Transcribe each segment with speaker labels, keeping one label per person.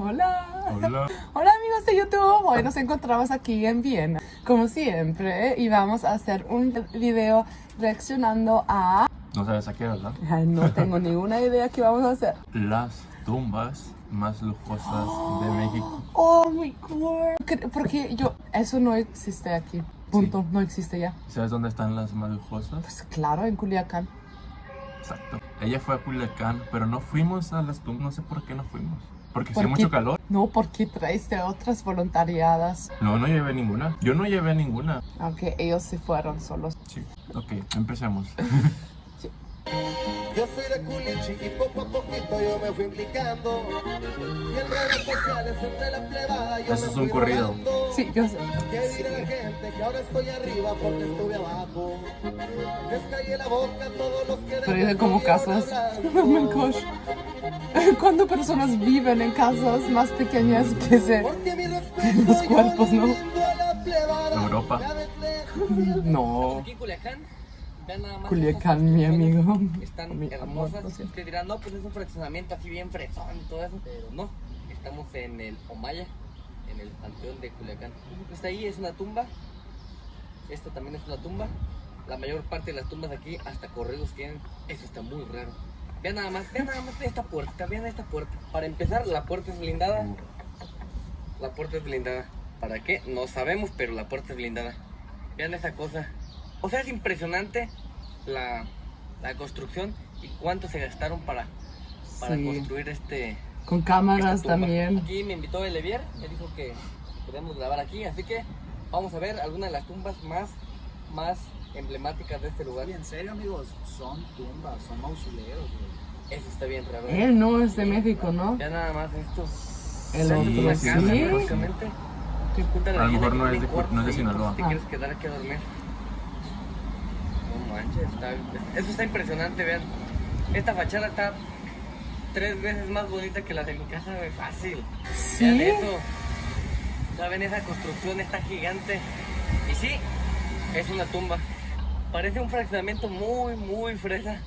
Speaker 1: Hola.
Speaker 2: Hola.
Speaker 1: Hola amigos de YouTube. Hoy nos encontramos aquí en Viena, como siempre, y vamos a hacer un video reaccionando a...
Speaker 2: No sabes a qué, ¿verdad?
Speaker 1: Ay, no tengo ninguna idea qué vamos a hacer.
Speaker 2: Las tumbas más lujosas de México.
Speaker 1: Oh my god. Porque eso no existe aquí. Punto.
Speaker 2: Sí.
Speaker 1: No existe ya.
Speaker 2: ¿Sabes dónde están las más lujosas?
Speaker 1: Pues claro, en Culiacán.
Speaker 2: Exacto. Ella fue a Culiacán, pero no fuimos a las tumbas. No sé por qué no fuimos. Porque hacía mucho calor.
Speaker 1: No, porque traiste otras voluntariadas.
Speaker 2: No llevé ninguna. Yo no llevé ninguna.
Speaker 1: Aunque ellos se fueron solos.
Speaker 2: Sí. Ok, empecemos.
Speaker 3: Yo soy de Culichi y poco a poquito yo me fui implicando. Y en redes sociales entre la plebada yo
Speaker 2: Eso
Speaker 3: me
Speaker 2: es
Speaker 3: fui
Speaker 2: un corrido.
Speaker 3: rodando.
Speaker 1: Sí, yo sé.
Speaker 3: Que dirá la gente que ahora estoy arriba porque estuve abajo. Les callé la boca a todos los que
Speaker 1: Pero dicen como casas. Oh my gosh. Cuando personas viven en casas más pequeñas que los cuerpos, ¿no?
Speaker 2: Europa.
Speaker 1: No.
Speaker 4: Aquí en Culiacán, vean nada más.
Speaker 1: Culiacán, mi amigo.
Speaker 4: Están
Speaker 1: Mi
Speaker 4: hermosas.
Speaker 1: amor, lo siento.
Speaker 4: Ustedes dirán, no, pues es un fraccionamiento así bien fresón y todo eso. Pero no, estamos en el Omaya, en el Panteón de Culiacán. Esta ahí es una tumba. Esta también es una tumba. La mayor parte de las tumbas aquí hasta correos tienen. Eso está muy raro. Vean nada más esta puerta, vean esta puerta. Para empezar, la puerta es blindada. La puerta es blindada. ¿Para qué? No sabemos, pero la puerta es blindada. Vean esa cosa. O sea, es impresionante la construcción y cuánto se gastaron para
Speaker 1: Sí.
Speaker 4: construir
Speaker 1: Con cámaras
Speaker 4: esta tumba.
Speaker 1: también.
Speaker 4: Aquí me invitó el Evier, me dijo que podemos grabar aquí, así que vamos a ver algunas de las tumbas más emblemáticas de este lugar.
Speaker 5: En serio, amigos, son tumbas, son mausoleos, güey.
Speaker 4: Eso está bien raro.
Speaker 1: Él no es de México, ¿no?
Speaker 4: Ya nada más estos.
Speaker 1: El
Speaker 2: Sí,
Speaker 1: otro
Speaker 2: sí,
Speaker 4: Casa,
Speaker 2: sí.
Speaker 4: básicamente.
Speaker 2: A lo mejor no es de Sinaloa.
Speaker 4: ¿Te quieres quedar aquí a dormir? No manches, eso está impresionante, vean. Esta fachada está 3 veces más bonita que la de mi casa, güey, fácil.
Speaker 1: Sí.
Speaker 4: Vean eso. ¿Saben? Esa construcción está gigante. Y sí, es una tumba. Parece un fraccionamiento muy fresa.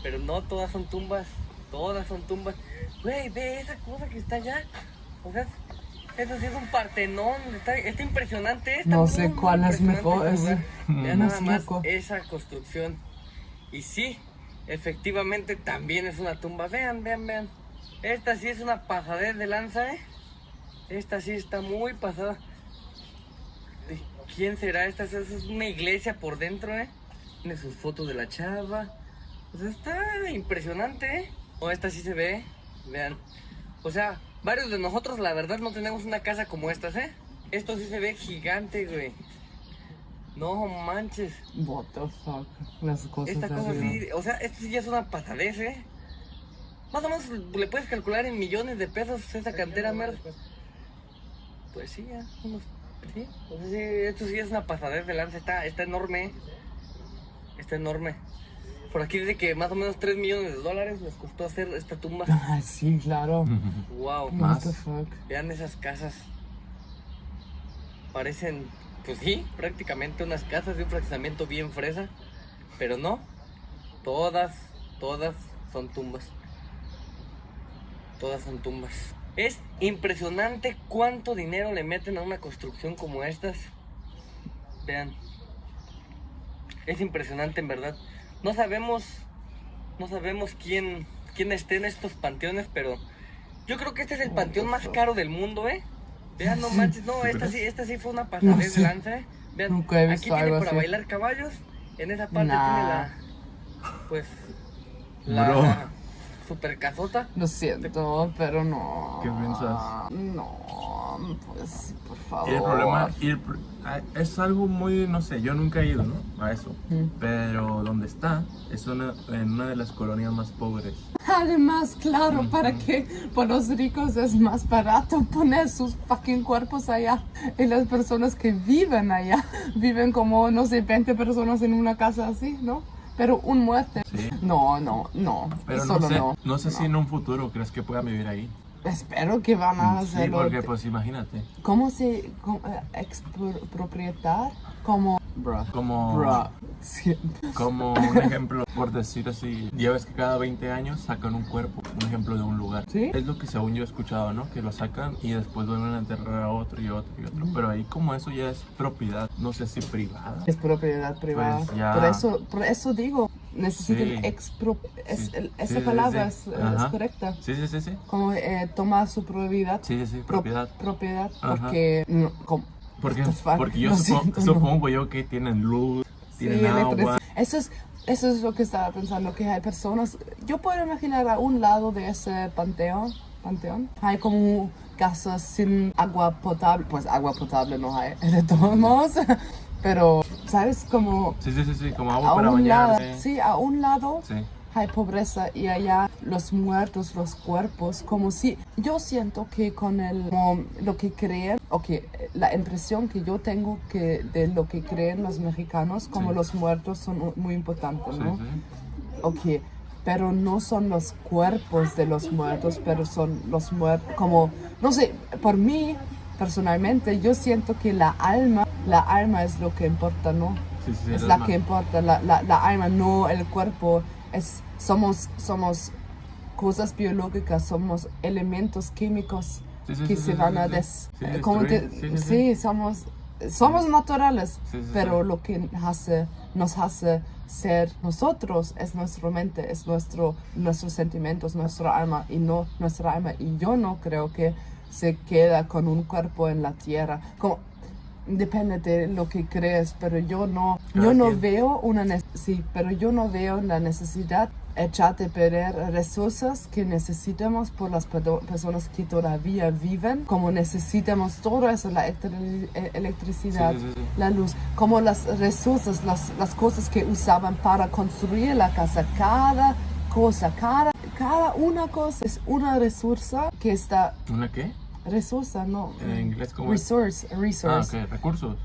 Speaker 4: Pero no todas son tumbas. Todas son tumbas. Güey, ve esa cosa que está allá. O sea, eso sí es un partenón. Está impresionante. Está
Speaker 1: No sé
Speaker 4: muy
Speaker 1: cuál es
Speaker 4: impresionante
Speaker 1: mejor.
Speaker 4: ese lugar. Vean
Speaker 1: Más
Speaker 4: nada más
Speaker 1: loco.
Speaker 4: esa construcción. Y sí, efectivamente también es una tumba. Vean. Esta sí es una pasadez de lanza, ¿eh? Esta sí está muy pasada. ¿Quién será esta? Esa es una iglesia por dentro, ¿eh? Tiene sus fotos de la chava. O sea, está impresionante, ¿eh? O esta sí se ve, vean. O sea, varios de nosotros, la verdad, no tenemos una casa como estas, ¿eh? Esto sí se ve gigante, güey. No manches.
Speaker 1: What the fuck. Las cosas
Speaker 4: Esta cosa
Speaker 1: arriba.
Speaker 4: sí, o sea, esto sí ya es una pasadez, ¿eh? Más o menos le puedes calcular en millones de pesos esa cantera, mer. Pues sí, ya, unos, sí. O sea, sí, esto sí es una pasadez de lanza, está enorme, ¿eh? Está enorme. Por aquí dice que más o menos $3 millones les costó hacer esta tumba.
Speaker 1: Ah, sí, claro.
Speaker 4: Wow.
Speaker 1: What
Speaker 2: Más.
Speaker 1: the fuck.
Speaker 4: Vean esas casas. Parecen, pues sí, prácticamente unas casas de un fraccionamiento bien fresa. Pero no. Todas son tumbas. Todas son tumbas. Es impresionante cuánto dinero le meten a una construcción como estas. Vean. Es impresionante en verdad. No sabemos quién esté en estos panteones, pero yo creo que este es el panteón más caro del mundo, ¿eh? Vean, no manches, no, esta sí fue una pasadez
Speaker 1: No sé.
Speaker 4: de lanza, ¿eh? Vean,
Speaker 1: Nunca he
Speaker 4: aquí
Speaker 1: visto
Speaker 4: tiene
Speaker 1: algo
Speaker 4: para
Speaker 1: así.
Speaker 4: bailar caballos, en esa parte
Speaker 1: Nah.
Speaker 4: tiene
Speaker 2: Bro.
Speaker 4: la super casota.
Speaker 1: Lo siento, pero no.
Speaker 2: ¿Qué piensas?
Speaker 1: No, pues, por favor.
Speaker 2: Y el problema es algo muy, no sé, yo nunca he ido, ¿no? A eso. Pero donde está es en una de las colonias más pobres.
Speaker 1: Además, claro, para que por los ricos es más barato poner sus fucking cuerpos allá. Y las personas que viven allá viven como, no sé, 20 personas en una casa así, ¿no? Pero un muerte.
Speaker 2: Sí.
Speaker 1: No.
Speaker 2: Pero
Speaker 1: Solo
Speaker 2: no sé si en un futuro crees que puedan vivir ahí.
Speaker 1: Espero que van a
Speaker 2: Sí,
Speaker 1: hacerlo.
Speaker 2: porque pues imagínate.
Speaker 1: ¿Cómo se expropiar? Como
Speaker 2: Como,
Speaker 1: sí.
Speaker 2: como un ejemplo, por decir así, ya ves que cada 20 años sacan un cuerpo. un ejemplo de un lugar.
Speaker 1: ¿Sí?
Speaker 2: Es lo que según yo he escuchado, ¿no? Que lo sacan y después vuelven a enterrar a otro y otro y otro. Pero ahí como eso ya es propiedad, no sé si privada.
Speaker 1: Es propiedad privada.
Speaker 2: Pues ya.
Speaker 1: Por eso digo, necesitan
Speaker 2: Sí.
Speaker 1: esa
Speaker 2: Sí,
Speaker 1: palabra
Speaker 2: sí.
Speaker 1: es
Speaker 2: Ajá.
Speaker 1: correcta.
Speaker 2: Sí.
Speaker 1: Como tomar su propiedad.
Speaker 2: Sí, propiedad.
Speaker 1: Propiedad,
Speaker 2: Ajá.
Speaker 1: porque no,
Speaker 2: Porque,
Speaker 1: What the fuck?
Speaker 2: porque yo
Speaker 1: Lo siento, no.
Speaker 2: supongo yo que tienen luz, tienen
Speaker 1: sí,
Speaker 2: agua.
Speaker 1: Eso es lo que estaba pensando, que hay personas, yo puedo imaginar a un lado de ese panteón, hay como casas sin agua potable, pues agua potable no hay, de todos modos, pero, ¿sabes? Como
Speaker 2: Sí, como agua
Speaker 1: a
Speaker 2: para
Speaker 1: un lado,
Speaker 2: bañarse.
Speaker 1: sí, a un lado
Speaker 2: Sí.
Speaker 1: hay pobreza y allá los muertos, los cuerpos, como si yo siento que con como lo que creen, o que la impresión que yo tengo que de lo que creen los mexicanos, como
Speaker 2: Sí.
Speaker 1: los muertos son muy importantes, ¿no?
Speaker 2: Sí.
Speaker 1: Ok, pero no son los cuerpos de los muertos, pero son los muertos, como, no sé, por mí, personalmente, yo siento que la alma es lo que importa, ¿no?
Speaker 2: Sí,
Speaker 1: Es
Speaker 2: el
Speaker 1: la
Speaker 2: alma.
Speaker 1: que importa, la alma, no el cuerpo. Somos cosas biológicas, somos elementos químicos que se van a somos naturales,
Speaker 2: Sí.
Speaker 1: pero lo que nos hace ser nosotros es nuestra mente, es nuestros sentimientos, nuestra alma y no nuestra alma. Y yo no creo que se queda con un cuerpo en la tierra. Como, depende de lo que crees, pero yo no veo pero yo no veo la necesidad echar de perder recursos que necesitamos por las personas que todavía viven, como necesitamos todo eso, la electricidad,
Speaker 2: Sí.
Speaker 1: la luz, como las recursos, las cosas que usaban para construir la casa, cada una cosa es una resursa que está,
Speaker 2: ¿Una qué?
Speaker 1: resursa, no,
Speaker 2: En inglés como
Speaker 1: resource,
Speaker 2: ok, recursos.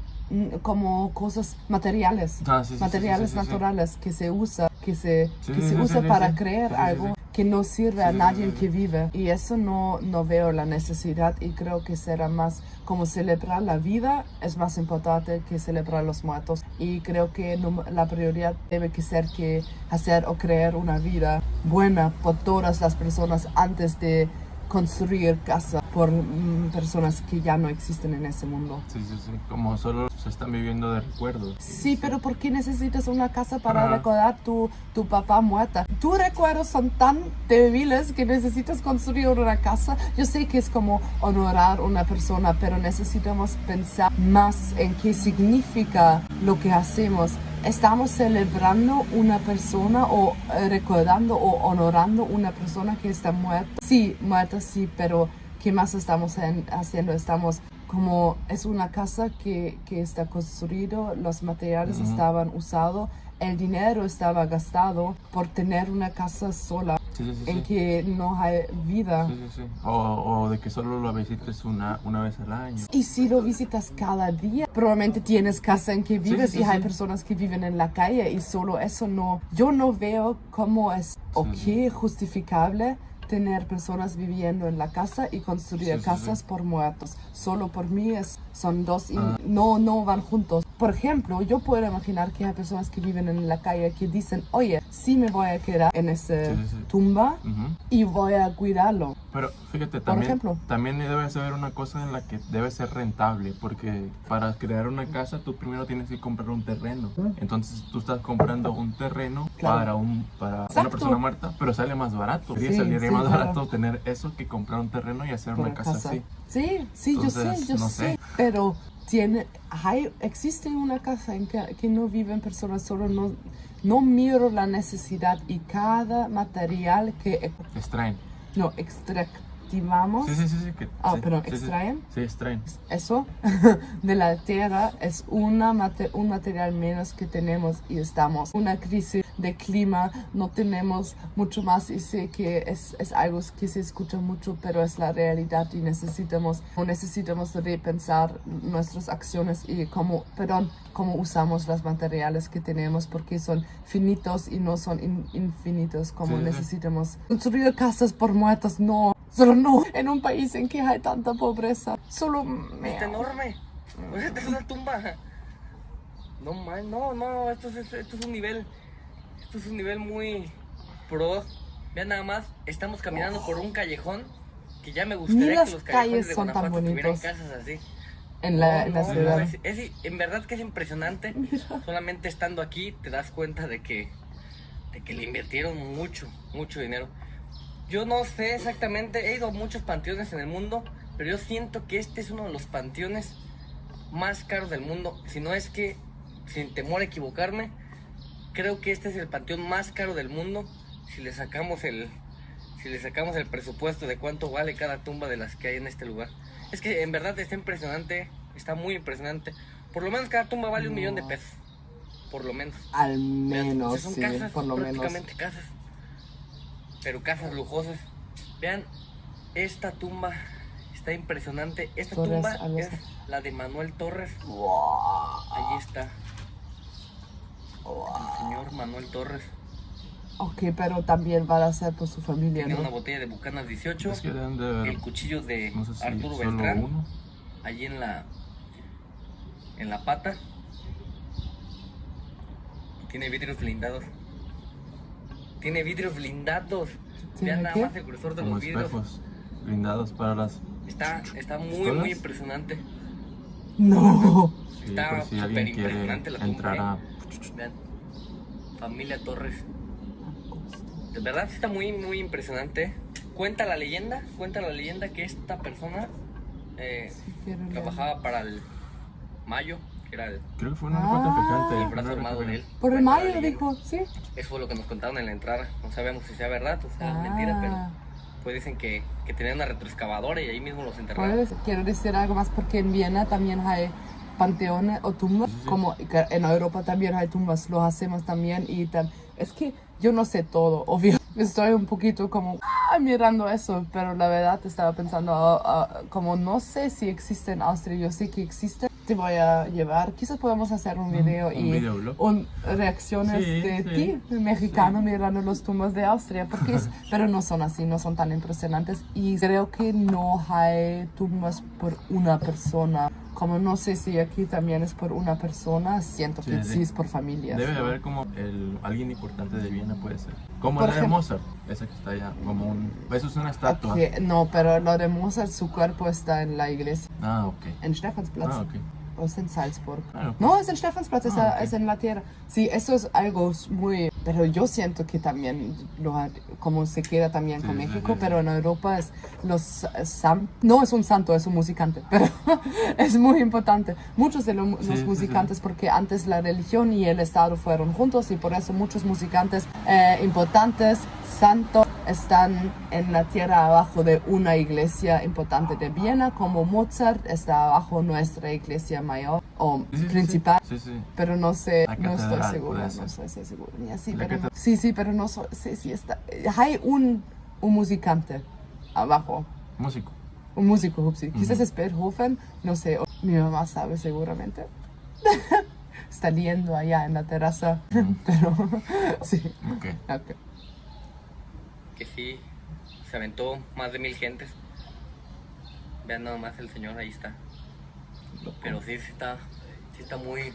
Speaker 1: como cosas materiales,
Speaker 2: Sí,
Speaker 1: materiales
Speaker 2: sí.
Speaker 1: naturales que se usa, que se
Speaker 2: Sí,
Speaker 1: usa para
Speaker 2: sí.
Speaker 1: crear
Speaker 2: Sí.
Speaker 1: algo que no sirve a
Speaker 2: Sí,
Speaker 1: nadie
Speaker 2: sí.
Speaker 1: que vive. Y eso no veo la necesidad y creo que será más como celebrar la vida es más importante que celebrar los muertos. Y creo que la prioridad debe que ser que hacer o crear una vida buena por todas las personas antes de construir casa por personas que ya no existen en ese mundo.
Speaker 2: Sí. Como solo se están viviendo de recuerdos.
Speaker 1: Sí, pero ¿por qué necesitas una casa para
Speaker 2: Ajá.
Speaker 1: recordar tu papá muerta? Tus recuerdos son tan débiles que necesitas construir una casa. Yo sé que es como honorar a una persona, pero necesitamos pensar más en qué significa lo que hacemos. ¿Estamos celebrando una persona o recordando o honorando una persona que está muerta? Sí, muerta, sí, pero ¿qué más estamos haciendo? Estamos como es una casa que está construido, los materiales estaban usados, el dinero estaba gastado por tener una casa sola en que no hay vida.
Speaker 2: Sí. O de que solo lo visites una vez al año.
Speaker 1: Y si lo visitas cada día, probablemente tienes casa en que vives y hay
Speaker 2: sí.
Speaker 1: personas que viven en la calle y solo eso no. Yo no veo cómo es justificable tener personas viviendo en la casa y construir casas por muertos. Solo por mí son dos y no van juntos. Por ejemplo, yo puedo imaginar que hay personas que viven en la calle que dicen, oye, sí me voy a quedar en esa tumba y voy a cuidarlo.
Speaker 2: Pero fíjate,
Speaker 1: Por ejemplo.
Speaker 2: también debe ser una cosa en la que debe ser rentable, porque para crear una casa tú primero tienes que comprar un terreno. Entonces tú estás comprando un terreno para una persona muerta, pero sale más barato. Saldría más barato tener eso que comprar un terreno y hacer una casa así.
Speaker 1: Sí,
Speaker 2: Entonces,
Speaker 1: yo sé. Pero existe una casa en que no viven personas, solo no miro la necesidad y cada material que
Speaker 2: Extraen.
Speaker 1: extractivamos. ¿Extraen?
Speaker 2: Sí, extraen.
Speaker 1: Eso de la tierra es un material menos que tenemos y estamos en una crisis de clima, no tenemos mucho más y sé que es algo que se escucha mucho, pero es la realidad y necesitamos repensar nuestras acciones y cómo usamos los materiales que tenemos porque son finitos y no son infinitos, como necesitamos construir casas por muertos, solo no, en un país en que hay tanta pobreza. Solo
Speaker 4: Está enorme. Esta es una tumba. No, esto es un nivel. Esto es un nivel muy pro Vean nada más, estamos caminando por un callejón que ya me
Speaker 1: Ni
Speaker 4: gustaría
Speaker 1: las
Speaker 4: que los callejones
Speaker 1: calles
Speaker 4: de
Speaker 1: son tan
Speaker 4: Guanajuato tuvieran
Speaker 1: bonitos
Speaker 4: casas así.
Speaker 1: en la ciudad.
Speaker 4: En verdad que es impresionante. Solamente estando aquí te das cuenta de que le invirtieron mucho dinero. Yo no sé exactamente, he ido a muchos panteones en el mundo, pero yo siento que este es uno de los panteones más caros del mundo. Si no es que, sin temor a equivocarme, creo que este es el panteón más caro del mundo. Si le sacamos el presupuesto de cuánto vale cada tumba de las que hay en este lugar. Es que en verdad está impresionante, está muy impresionante. Por lo menos cada tumba vale $1 millón. Por lo menos.
Speaker 1: Al menos,
Speaker 4: O sea, son
Speaker 1: sí,
Speaker 4: casas,
Speaker 1: por lo menos.
Speaker 4: prácticamente casas. Pero casas lujosas. Vean, esta tumba está impresionante. Esta
Speaker 1: Torres,
Speaker 4: tumba
Speaker 1: algo
Speaker 4: es
Speaker 1: así.
Speaker 4: la de Manuel Torres.
Speaker 1: Wow.
Speaker 4: Allí está. El señor Manuel Torres.
Speaker 1: Ok, pero también van a ser por su familia,
Speaker 4: Tiene una
Speaker 1: ¿no?
Speaker 4: botella de Bucanas 18.
Speaker 2: Es que deben de haber,
Speaker 4: El cuchillo de
Speaker 2: no sé si
Speaker 4: Arturo
Speaker 2: solo
Speaker 4: Beltrán.
Speaker 2: uno.
Speaker 4: Allí en la pata. Tiene vidrios blindados. Tiene vidrios blindados.
Speaker 1: ¿Tiene
Speaker 4: Vean nada
Speaker 1: qué?
Speaker 4: más el grosor de
Speaker 2: Como
Speaker 4: los vidrios.
Speaker 2: espejos blindados para las...
Speaker 4: Está muy
Speaker 2: ¿Pistolas?
Speaker 4: impresionante.
Speaker 1: No.
Speaker 2: Sí,
Speaker 4: Está
Speaker 2: por si
Speaker 4: súper
Speaker 2: alguien quiere
Speaker 4: impresionante la tumba,
Speaker 2: entrar a...
Speaker 4: Vean. Familia Torres. De verdad está muy impresionante. Cuenta la leyenda que esta persona
Speaker 1: Quiero leer.
Speaker 4: trabajaba para el Mayo, que era
Speaker 2: Creo que fue un
Speaker 1: Ah.
Speaker 2: narcotraficante.
Speaker 4: el brazo armado de él.
Speaker 1: Por el
Speaker 4: Cuenta la
Speaker 1: mayo
Speaker 4: leyenda.
Speaker 1: dijo, sí.
Speaker 4: Eso fue lo que nos contaron en la entrada. No sabemos si sea verdad o sea mentira, pero pues dicen que tenían una retroexcavadora y ahí mismo los enterraron.
Speaker 1: Pues, quiero decir algo más porque en Viena también hay panteones o tumbas,
Speaker 2: Sí, sí.
Speaker 1: como que en Europa también hay tumbas, lo hacemos también y es que yo no sé todo, obvio. Estoy un poquito como mirando eso, pero la verdad estaba pensando, como no sé si existe en Austria, yo sé que existe. Te voy a llevar, quizás podemos hacer un video
Speaker 2: un
Speaker 1: y
Speaker 2: videoblog.
Speaker 1: reacciones
Speaker 2: Sí,
Speaker 1: de
Speaker 2: sí,
Speaker 1: ti, mexicano,
Speaker 2: sí.
Speaker 1: mirando las tumbas de Austria, porque pero no son así, no son tan impresionantes y creo que no hay tumbas por una persona. Como no sé si aquí también es por una persona, siento que sí es por familias.
Speaker 2: Debe
Speaker 1: ¿no?
Speaker 2: haber como alguien importante de Viena, puede ser. Como
Speaker 1: Por
Speaker 2: la de
Speaker 1: ejemplo.
Speaker 2: Mozart, esa que está allá, como un... Eso es una estatua.
Speaker 1: Ok, no, pero lo de Mozart, su cuerpo está en la iglesia,
Speaker 2: Ah, ok.
Speaker 1: en Stephansplatz.
Speaker 2: Ah, ok.
Speaker 1: O es en Salzburg.
Speaker 2: Ah,
Speaker 1: No, es en Stephansplatz,
Speaker 2: Ah, ok.
Speaker 1: es en la tierra. Sí, eso es algo muy... Pero yo siento que también, como se queda también
Speaker 2: Sí,
Speaker 1: con
Speaker 2: sí,
Speaker 1: México,
Speaker 2: sí,
Speaker 1: pero
Speaker 2: sí.
Speaker 1: en Europa es no es un santo, es un musicante, pero es muy importante. Muchos de los
Speaker 2: sí,
Speaker 1: musicantes, porque antes la religión y el Estado fueron juntos y por eso muchos musicantes importantes, santos, están en la tierra abajo de una iglesia importante de Viena, como Mozart está abajo nuestra iglesia mayor o
Speaker 2: Sí, sí, sí.
Speaker 1: principal.
Speaker 2: Sí, sí.
Speaker 1: Pero no sé,
Speaker 2: La
Speaker 1: no estoy
Speaker 2: catedral,
Speaker 1: segura,
Speaker 2: puede
Speaker 1: no
Speaker 2: ser.
Speaker 1: estoy segura. Y así,
Speaker 2: La
Speaker 1: pero
Speaker 2: catedral.
Speaker 1: sí, pero no sé si está. Hay un musicante abajo,
Speaker 2: Músico.
Speaker 1: un músico, upsi. Quizás
Speaker 2: Ujú.
Speaker 1: es Beethoven, no sé, mi mamá sabe seguramente. Está leyendo allá en la terraza, pero sí.
Speaker 2: Ok.
Speaker 1: Ok.
Speaker 4: Que sí, se aventó más de 1000 gentes. Vean nada más el señor, ahí está. Pero sí está muy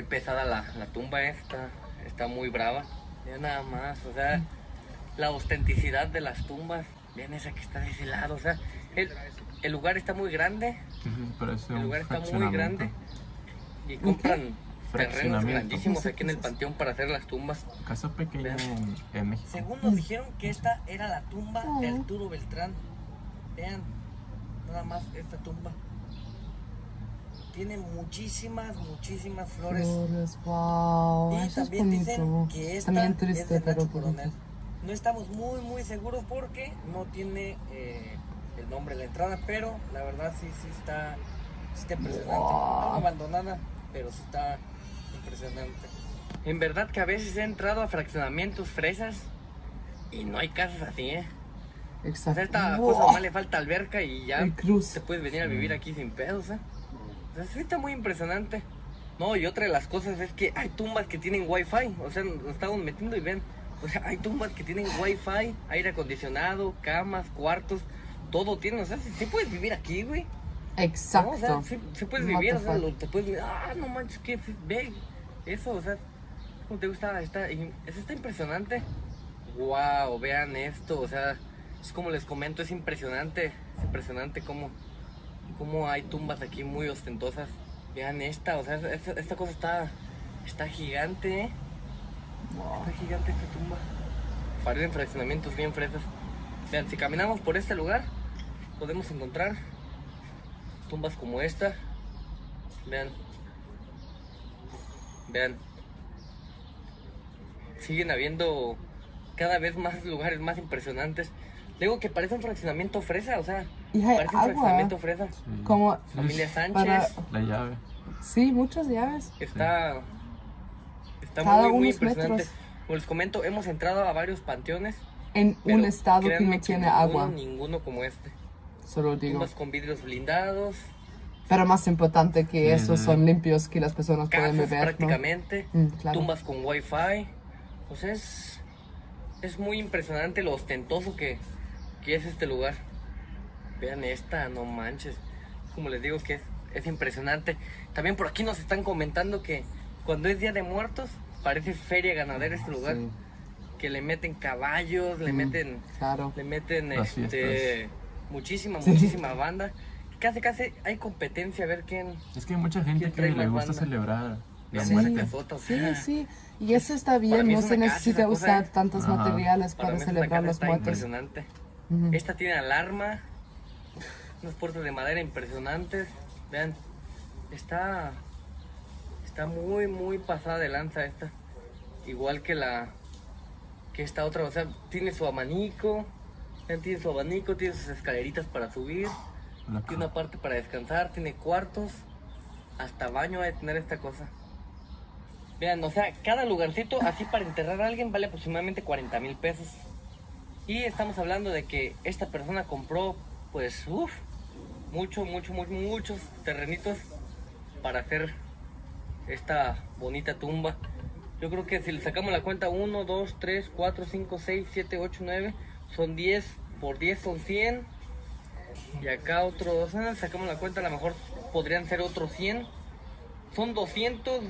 Speaker 4: pesada la tumba esta, está muy brava. Vean nada más, o sea, la autenticidad de las tumbas. Vean esa que está de ese lado, o sea, el lugar está muy grande,
Speaker 2: Sí, sí, parece
Speaker 4: el
Speaker 2: un
Speaker 4: lugar está muy
Speaker 2: fraccionamiento.
Speaker 4: grande y compran terrenos
Speaker 2: Fraccionamiento.
Speaker 4: grandísimos aquí en el panteón para hacer las tumbas.
Speaker 2: Casa pequeña en México.
Speaker 4: Según nos dijeron que esta era la tumba de Arturo Beltrán. Vean, nada más esta tumba. Tiene muchísimas flores.
Speaker 1: Flores, wow.
Speaker 4: Y
Speaker 1: Eso es
Speaker 4: también dicen
Speaker 1: bonito.
Speaker 4: que esta
Speaker 1: También
Speaker 4: es
Speaker 1: triste,
Speaker 4: de
Speaker 1: pero
Speaker 4: Nacho
Speaker 1: bonito.
Speaker 4: Coronel. No estamos muy seguros porque no tiene el nombre en la entrada, pero la verdad sí está impresionante.
Speaker 1: Wow.
Speaker 4: Algo abandonada, pero sí está impresionante. En verdad que a veces he entrado a fraccionamientos fresas y no hay casas así, O sea,
Speaker 1: Exacto.
Speaker 4: esta
Speaker 1: Wow.
Speaker 4: cosa nomás le falta alberca y ya
Speaker 1: El cruz.
Speaker 4: te puedes venir a vivir aquí sin pedos, O sea, sí está muy impresionante. No, y otra de las cosas es que hay tumbas que tienen wifi, o sea, nos estamos metiendo y ven, o sea, hay tumbas que tienen wifi, aire acondicionado, camas, cuartos, todo tiene, o sea, sí puedes vivir aquí, güey.
Speaker 1: Exacto.
Speaker 4: ¿No? O sea, sí puedes
Speaker 1: What
Speaker 4: vivir,
Speaker 1: the
Speaker 4: o sea,
Speaker 1: fuck.
Speaker 4: te puedes, no manches, ve, eso, o sea, ¿cómo te gusta? Eso está impresionante. Wow, vean esto, o sea, es como les comento, es impresionante cómo hay tumbas aquí muy ostentosas. Vean esta, o sea, esta cosa está gigante, ¿eh? Está gigante esta tumba. Para ir en fraccionamientos bien fresas. Vean, si caminamos por este lugar, podemos encontrar tumbas como esta. Vean. Vean. Siguen habiendo cada vez más lugares más impresionantes. Digo que parece un fraccionamiento fresa, o sea,
Speaker 1: Y hay
Speaker 4: parece un
Speaker 1: agua.
Speaker 4: fraccionamiento fresa.
Speaker 2: Sí.
Speaker 1: Como
Speaker 4: Familia Sánchez.
Speaker 1: para-
Speaker 2: La llave.
Speaker 1: Sí, muchas llaves.
Speaker 4: Está
Speaker 1: Cada
Speaker 4: muy, muy
Speaker 1: unos
Speaker 4: impresionante.
Speaker 1: metros.
Speaker 4: Como les comento, hemos entrado a varios panteones.
Speaker 1: En
Speaker 4: pero
Speaker 1: un estado que
Speaker 4: créanme
Speaker 1: no tiene
Speaker 4: ninguno,
Speaker 1: agua.
Speaker 4: Ninguno como este.
Speaker 1: Solo digo.
Speaker 4: Tumbas con vidrios blindados,
Speaker 1: Pero más importante que
Speaker 2: Sí,
Speaker 1: esos
Speaker 2: sí.
Speaker 1: son limpios, que las personas pueden
Speaker 4: casas
Speaker 1: beber, ¿no?
Speaker 4: prácticamente,
Speaker 1: Claro.
Speaker 4: tumbas con wifi. Pues es muy impresionante lo ostentoso que es este lugar. Vean esta, no manches. Como les digo que es impresionante. También por aquí nos están comentando que cuando es Día de Muertos parece feria ganadera este lugar.
Speaker 1: Sí,
Speaker 4: Que le meten caballos, le meten
Speaker 1: claro.
Speaker 2: Las fiestas.
Speaker 4: muchísima
Speaker 1: Sí.
Speaker 4: banda. Casi hay competencia a ver quién
Speaker 2: Es que hay mucha gente
Speaker 4: ¿Quién
Speaker 2: que
Speaker 4: trae
Speaker 2: le
Speaker 4: más
Speaker 2: gusta
Speaker 4: banda?
Speaker 2: celebrar la
Speaker 1: Sí.
Speaker 2: muerte.
Speaker 4: casota, o
Speaker 1: Sí,
Speaker 4: sea,
Speaker 1: sí. Y eso está
Speaker 4: Para
Speaker 1: bien,
Speaker 4: mí
Speaker 1: no
Speaker 4: es
Speaker 1: se
Speaker 4: una casa
Speaker 1: necesita
Speaker 4: esa cosa,
Speaker 1: usar
Speaker 4: ¿eh?
Speaker 1: tantos
Speaker 2: Ajá.
Speaker 1: materiales para
Speaker 4: mí esta
Speaker 1: celebrar
Speaker 4: casa
Speaker 1: los
Speaker 4: está
Speaker 1: muertos.
Speaker 4: impresionante.
Speaker 1: Ujú.
Speaker 4: Esta tiene alarma, unas puertas de madera impresionantes. Vean, está muy pasada de lanza esta. Igual que esta otra, o sea, tiene su abanico, vean, tiene sus escaleritas para subir,
Speaker 2: La
Speaker 4: tiene una parte para descansar, tiene cuartos, hasta baño ha de tener esta cosa. Vean, o sea, cada lugarcito así para enterrar a alguien vale aproximadamente 40,000 pesos. Y estamos hablando de que esta persona compró, pues, muchos terrenitos para hacer esta bonita tumba. Yo creo que si le sacamos la cuenta 1, 2, 3, 4, 5, 6, 7, 8, 9, son 10, por 10 son 100. Y acá otros, sacamos la cuenta, a lo mejor podrían ser otros 100. Son 200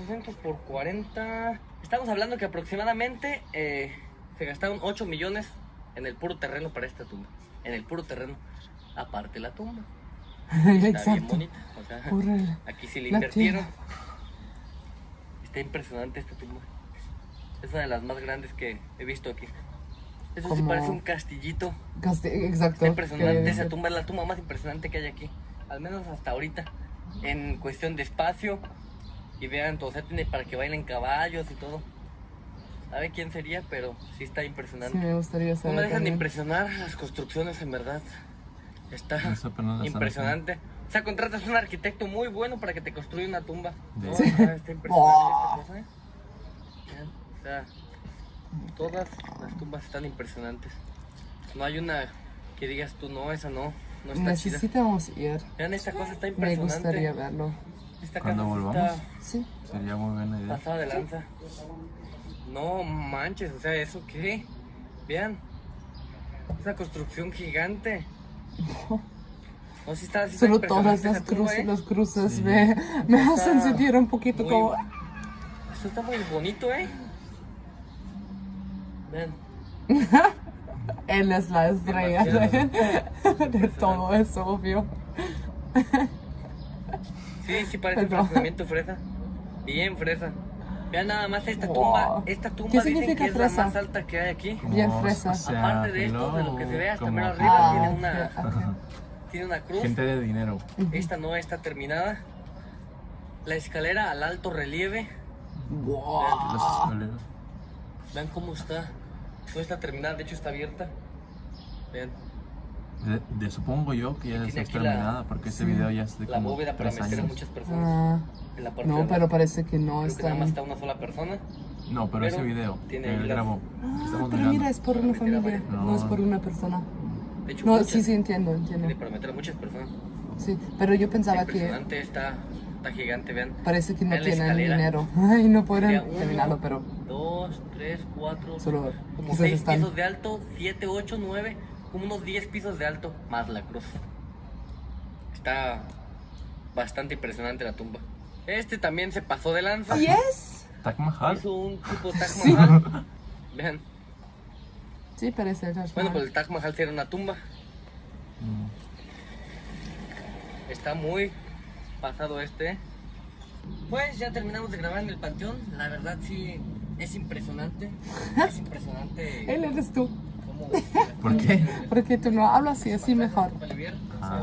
Speaker 4: por 40. Estamos hablando que aproximadamente se gastaron 8 millones en el puro terreno para esta tumba. En el puro terreno. Aparte la tumba. Está bien
Speaker 1: Exacto.
Speaker 4: bonita. O sea,
Speaker 1: Órale.
Speaker 4: aquí sí le
Speaker 1: La
Speaker 4: invirtieron.
Speaker 1: tierra.
Speaker 4: Está impresionante esta tumba. Es una de las más grandes que he visto aquí. Eso sí
Speaker 1: Como-
Speaker 4: parece un castillito.
Speaker 1: Exacto.
Speaker 4: Está impresionante
Speaker 1: quería
Speaker 4: esa
Speaker 1: decir.
Speaker 4: tumba, es la tumba más impresionante que hay aquí. Al menos hasta ahorita. En cuestión de espacio. Y vean, o sea, tiene para que bailen caballos y todo. ¿Sabe quién sería? Pero sí está
Speaker 1: Sí,
Speaker 4: impresionante.
Speaker 1: me gustaría
Speaker 4: No
Speaker 1: saber.
Speaker 4: me dejan de
Speaker 1: también.
Speaker 4: impresionar las construcciones, en verdad. Está
Speaker 2: Eso apenas la
Speaker 4: impresionante. O sea, contratas a un arquitecto muy bueno para que te construya una tumba. ¿no?
Speaker 2: Sí.
Speaker 4: O sea, está impresionante esta cosa, ¿eh? Vean, o sea, todas las tumbas están impresionantes. No hay una que digas tú, no, esa no está chida.
Speaker 1: Necesitamos ir.
Speaker 4: Vean, esta cosa está
Speaker 1: Me
Speaker 4: impresionante.
Speaker 1: gustaría verlo.
Speaker 4: Esta
Speaker 2: Cuando
Speaker 4: casa sí
Speaker 2: volvamos.
Speaker 1: Sí.
Speaker 2: Sería muy buena
Speaker 4: está
Speaker 2: idea.
Speaker 4: pasada de lanza. No manches, o sea, ¿eso qué? Vean, esa construcción gigante. No, sí está
Speaker 1: Solo
Speaker 4: impresionante
Speaker 1: todas las
Speaker 4: esa tumba,
Speaker 1: cruces,
Speaker 4: ¿eh?
Speaker 1: los cruces
Speaker 2: Sí.
Speaker 1: me hacen sentir un poquito
Speaker 4: muy-
Speaker 1: como...
Speaker 4: Esto está muy bonito, ¿eh? Vean.
Speaker 1: Él es la estrella de
Speaker 4: Demasiado.
Speaker 1: todo eso, obvio.
Speaker 4: Sí, parece un
Speaker 1: Perdón.
Speaker 4: fraccionamiento fresa. bien fresa. Vean nada más esta
Speaker 1: Wow.
Speaker 4: tumba. Esta tumba
Speaker 1: ¿Qué
Speaker 4: dicen
Speaker 1: significa
Speaker 4: que es
Speaker 1: fresa?
Speaker 4: la más alta que hay aquí.
Speaker 1: Bien
Speaker 2: Como,
Speaker 1: fresa.
Speaker 2: o sea,
Speaker 4: Aparte de esto, de lo que se ve hasta
Speaker 2: como
Speaker 4: mero arriba, tiene
Speaker 2: gente-
Speaker 4: una,
Speaker 1: ok.
Speaker 4: tiene una cruz.
Speaker 2: Gente de dinero.
Speaker 4: Esta no está terminada. La escalera al alto relieve.
Speaker 1: Wow.
Speaker 2: Las escaleras.
Speaker 4: Vean cómo está. No está terminada, de hecho está abierta. Vean.
Speaker 2: Supongo yo que ya
Speaker 4: Tiene
Speaker 2: está
Speaker 4: aquí la-
Speaker 2: terminada porque ese video ya es de
Speaker 4: La
Speaker 2: como
Speaker 4: bóveda para
Speaker 2: 3
Speaker 4: meter a
Speaker 2: años.
Speaker 4: muchas personas.
Speaker 1: Ah,
Speaker 4: En la parte de
Speaker 1: no,
Speaker 4: abajo.
Speaker 1: pero parece que no
Speaker 4: Creo que nada
Speaker 1: está.
Speaker 4: más está una sola persona.
Speaker 2: No, pero ese video
Speaker 4: tiene
Speaker 2: que él
Speaker 4: las-
Speaker 2: grabó.
Speaker 1: Ah,
Speaker 2: Estamos
Speaker 1: pero
Speaker 2: mirando.
Speaker 1: mira, es por una
Speaker 4: Para meter a
Speaker 1: familia,
Speaker 2: varios.
Speaker 1: no es por una persona.
Speaker 4: De hecho,
Speaker 1: No,
Speaker 4: muchas.
Speaker 1: sí, entiendo.
Speaker 4: Tiene para meter a muchas personas.
Speaker 1: Sí, pero yo pensaba que
Speaker 4: Impresionante, está gigante, vean.
Speaker 1: parece que no
Speaker 4: Vean la
Speaker 1: tienen
Speaker 4: escalera.
Speaker 1: dinero. Ay, no pueden
Speaker 4: Sería uno,
Speaker 1: terminarlo, pero
Speaker 4: 2, 3, 4,
Speaker 1: solo
Speaker 4: como
Speaker 1: quizás
Speaker 4: 6
Speaker 1: están.
Speaker 4: pisos de alto, 7, 8, 9, como unos 10 pisos de alto, más la cruz. Está bastante impresionante la tumba. Este también se pasó de lanza.
Speaker 1: ¿Yes?
Speaker 2: Taj Mahal.
Speaker 4: Hizo un tipo Taj
Speaker 1: Sí.
Speaker 4: Mahal. Vean.
Speaker 1: Sí, parece el Taj
Speaker 4: Bueno, pues
Speaker 1: Mahal.
Speaker 4: el Taj Mahal era una tumba. Está muy pasado este. Pues ya terminamos de grabar en el panteón. La verdad sí, es impresionante. Es impresionante.
Speaker 1: Él eres tú.
Speaker 4: cómo-
Speaker 2: ¿Por qué?
Speaker 1: Porque tú no hablas y así mejor.
Speaker 4: Olivier,
Speaker 2: Ah,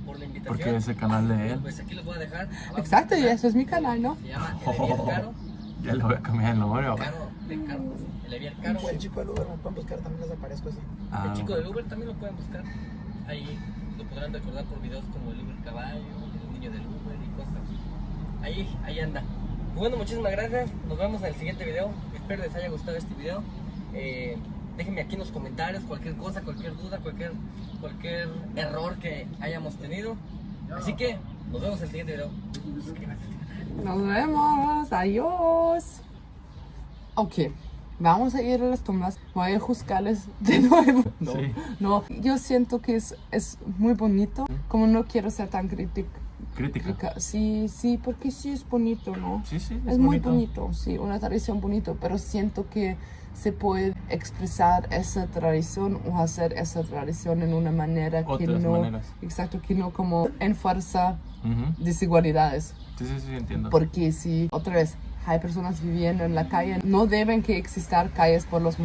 Speaker 4: por la invitación.
Speaker 2: porque es el canal de él.
Speaker 4: Pues aquí los voy a dejar. Abajo
Speaker 1: Exacto, y eso es mi canal, ¿no?
Speaker 4: se llama Olivier Caro.
Speaker 2: Ya le voy a cambiar el nombre. ¿O?
Speaker 4: Caro, de Caro. Olivier Caro.
Speaker 5: El chico del Uber me pueden buscar, también les aparezco así.
Speaker 2: Ah,
Speaker 4: El chico del Uber también lo pueden buscar. Ahí lo podrán recordar por videos como el Uber Caballo, el niño del Uber y cosas así. Ahí anda. Bueno, muchísimas gracias. Nos vemos en el siguiente video. Espero les haya gustado este video. Déjenme aquí en los comentarios cualquier cosa, cualquier duda, cualquier error que hayamos tenido. Así que nos vemos en el siguiente video. Suscríbanse.
Speaker 1: Nos vemos. Adiós. Ok. Vamos a ir a las tumbas. Voy a juzgarles de nuevo. No,
Speaker 2: Sí.
Speaker 1: no. Yo siento que es muy bonito. Como no quiero ser tan crítica.
Speaker 2: Crítica.
Speaker 1: Sí, sí, porque sí es bonito, ¿no?
Speaker 2: Sí, sí,
Speaker 1: Es muy bonito, sí, una tradición bonito, pero siento que se puede expresar esa tradición o hacer esa tradición en una manera que
Speaker 2: Otras
Speaker 1: no,
Speaker 2: maneras.
Speaker 1: exacto, que no como enfuerza
Speaker 2: Ujú.
Speaker 1: desigualdades.
Speaker 2: Sí, sí, sí, entiendo.
Speaker 1: Porque si otra vez hay personas viviendo en la calle, no deben que existar calles por los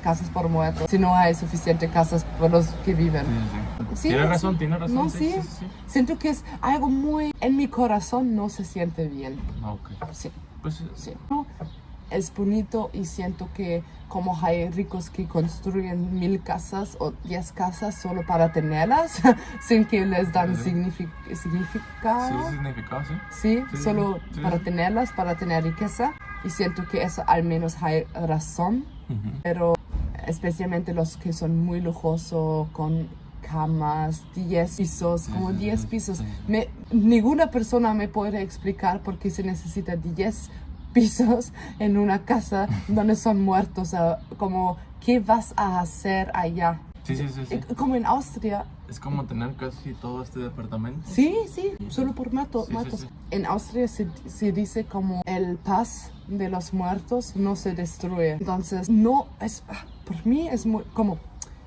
Speaker 1: casas por muertos, si no hay suficientes casas por los que viven.
Speaker 2: Sí, sí, sí.
Speaker 1: Sí,
Speaker 2: Tiene
Speaker 1: sí.
Speaker 2: razón, tiene razón.
Speaker 1: No,
Speaker 2: sí,
Speaker 1: sí.
Speaker 2: sí, sí.
Speaker 1: Siento que es algo muy en mi corazón, no se siente bien.
Speaker 2: Ah, ok.
Speaker 1: Sí.
Speaker 2: Pues
Speaker 1: Sí. No, es bonito y siento que como hay ricos que construyen 1000 casas o 10 casas solo para tenerlas sin que les dan
Speaker 2: Sí. Sí,
Speaker 1: significado.
Speaker 2: significado, sí.
Speaker 1: Sí,
Speaker 2: Sí,
Speaker 1: solo
Speaker 2: sí,
Speaker 1: para
Speaker 2: sí.
Speaker 1: tenerlas, para tener riqueza. Y siento que eso al menos hay razón,
Speaker 2: Ujú.
Speaker 1: pero especialmente los que son muy lujosos con camas, 10 pisos,
Speaker 2: Sí,
Speaker 1: como
Speaker 2: sí,
Speaker 1: 10
Speaker 2: sí,
Speaker 1: pisos.
Speaker 2: sí.
Speaker 1: Ninguna persona me puede explicar por qué se necesita 10 pisos en una casa donde son muertos. Como, ¿qué vas a hacer allá?
Speaker 2: Sí, sí, sí, sí.
Speaker 1: Como en Austria.
Speaker 2: Es como tener casi todo este departamento.
Speaker 1: Sí, sí, solo por
Speaker 2: Sí, sí,
Speaker 1: muertos.
Speaker 2: sí.
Speaker 1: En Austria se dice como el paz de los muertos no se destruye. Entonces, no es, por mí es muy, como,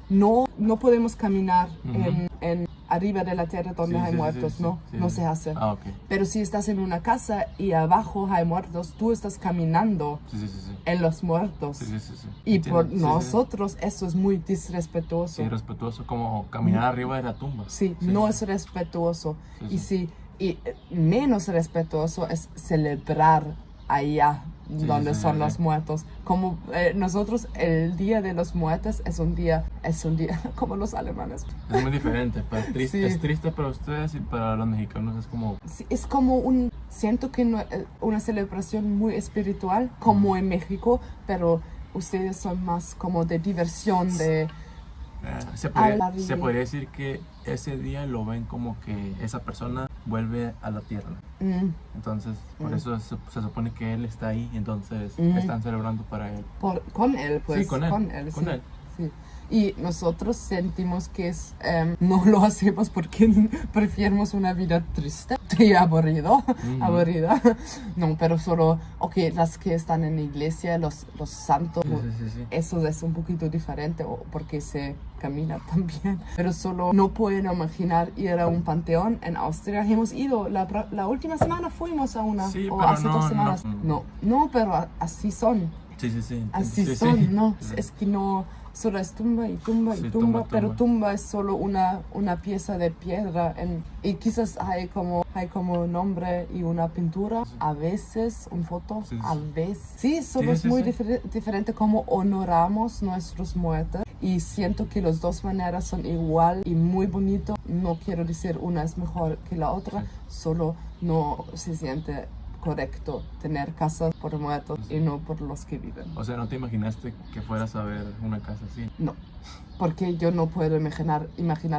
Speaker 1: no podemos caminar
Speaker 2: Ujú.
Speaker 1: en arriba de la tierra donde
Speaker 2: Sí,
Speaker 1: hay
Speaker 2: sí,
Speaker 1: muertos,
Speaker 2: sí,
Speaker 1: no,
Speaker 2: sí,
Speaker 1: no
Speaker 2: sí.
Speaker 1: se hace.
Speaker 2: Ah, ok.
Speaker 1: Pero si estás en una casa y abajo hay muertos, tú estás caminando
Speaker 2: Sí, sí, sí, sí.
Speaker 1: en los muertos.
Speaker 2: Sí, sí, sí, sí.
Speaker 1: Y
Speaker 2: Entiendo.
Speaker 1: por
Speaker 2: Sí, sí.
Speaker 1: nosotros eso es muy disrespetuoso.
Speaker 2: Sí, respetuoso, como caminar arriba de la tumba.
Speaker 1: Sí, no es respetuoso.
Speaker 2: Sí,
Speaker 1: Y menos respetuoso es celebrar allá
Speaker 2: Sí,
Speaker 1: donde
Speaker 2: sí,
Speaker 1: son
Speaker 2: sí.
Speaker 1: los muertos. Como nosotros, el Día de los Muertos es un día como los alemanes.
Speaker 2: Es muy diferente.
Speaker 1: Sí.
Speaker 2: Es triste para ustedes y para los mexicanos es como...
Speaker 1: Sí, es como siento que una celebración muy espiritual, como en México, pero ustedes son más como de diversión, de...
Speaker 2: Se
Speaker 1: Alegría.
Speaker 2: se podría decir que ese día lo ven como que esa persona vuelve a la tierra.
Speaker 1: mm,
Speaker 2: Entonces, por eso se supone que él está ahí. Entonces,
Speaker 1: Mm.
Speaker 2: están celebrando para él.
Speaker 1: con él, pues.
Speaker 2: Sí, con él, con
Speaker 1: sí,
Speaker 2: él.
Speaker 1: sí. Y nosotros sentimos que no lo hacemos porque preferimos una vida triste y aburrida. No, pero solo, las que están en la iglesia, los santos,
Speaker 2: Sí, sí, sí, sí.
Speaker 1: eso es un poquito diferente porque se camina también. Pero solo no pueden imaginar ir a un panteón en Austria. Hemos ido, la última semana fuimos a una,
Speaker 2: Sí,
Speaker 1: o
Speaker 2: pero
Speaker 1: hace 2 semanas.
Speaker 2: no.
Speaker 1: No, pero así son.
Speaker 2: Sí, sí, sí.
Speaker 1: Así
Speaker 2: Sí,
Speaker 1: son,
Speaker 2: sí.
Speaker 1: ¿no?
Speaker 2: Sí.
Speaker 1: Es que no, solo es tumba y tumba
Speaker 2: Sí,
Speaker 1: y tumba,
Speaker 2: tumba,
Speaker 1: pero
Speaker 2: tumba.
Speaker 1: tumba es solo una pieza de piedra y quizás hay como nombre y una pintura, a veces un foto,
Speaker 2: Sí, sí.
Speaker 1: a veces. Sí, solo
Speaker 2: Sí,
Speaker 1: es
Speaker 2: sí,
Speaker 1: muy
Speaker 2: sí.
Speaker 1: diferente como honoramos nuestros muertos y siento que las dos maneras son igual y muy bonito. No quiero decir una es mejor que la otra,
Speaker 2: Sí.
Speaker 1: solo no se siente correcto tener casas por muertos y no por los que viven.
Speaker 2: O sea, ¿no te imaginaste que fueras a ver una casa así?
Speaker 1: No, porque yo no puedo imaginar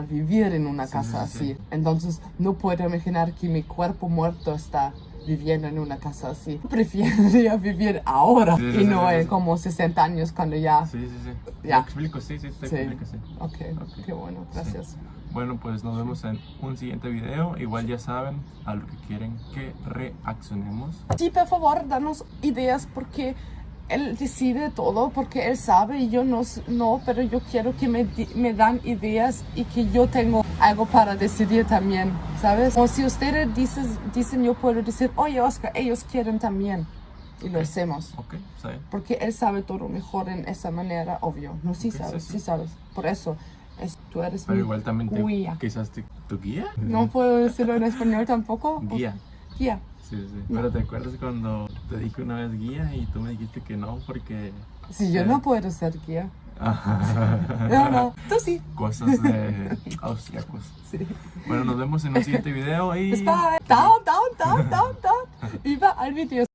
Speaker 1: vivir en una
Speaker 2: Sí,
Speaker 1: casa
Speaker 2: sí, sí.
Speaker 1: así. Entonces no puedo imaginar que mi cuerpo muerto está viviendo en una casa así. Preferiría vivir ahora
Speaker 2: Sí, sí,
Speaker 1: y
Speaker 2: sí,
Speaker 1: no
Speaker 2: sí,
Speaker 1: en
Speaker 2: sí.
Speaker 1: como 60 años cuando ya...
Speaker 2: Sí, sí, sí.
Speaker 1: Ya.
Speaker 2: Te explico, sí, sí, te
Speaker 1: Sí.
Speaker 2: explico, sí.
Speaker 1: Ok,
Speaker 2: Ok.
Speaker 1: qué bueno, gracias.
Speaker 2: Bueno, pues nos vemos en un siguiente video. Igual ya saben a lo que quieren que reaccionemos.
Speaker 1: Sí, por favor, danos ideas porque él decide todo porque él sabe y yo no, pero yo quiero que me dan ideas y que yo tengo algo para decidir también, ¿sabes? O si ustedes dicen, yo puedo decir, oye, Oscar, ellos quieren también. Y lo hacemos.
Speaker 2: Ok, está bien.
Speaker 1: Porque él sabe todo mejor en esa manera, obvio. No, sí
Speaker 2: Ok,
Speaker 1: sabes,
Speaker 2: sí.
Speaker 1: sí sabes. Por eso, tú eres
Speaker 2: Pero
Speaker 1: mi
Speaker 2: igual también
Speaker 1: guía.
Speaker 2: quizás tu guía.
Speaker 1: No puedo decirlo en español tampoco.
Speaker 2: Guía.
Speaker 1: Guía.
Speaker 2: Sí, sí. Pero ¿te acuerdas cuando te dije una vez guía y tú me dijiste que no porque...
Speaker 1: Si yo no puedo ser guía.
Speaker 2: Ajá.
Speaker 1: No, tú sí.
Speaker 2: Cosas de austriacos.
Speaker 1: Sí.
Speaker 2: Bueno, nos vemos en un siguiente video y...
Speaker 1: Bis bye. Down. Über all Videos.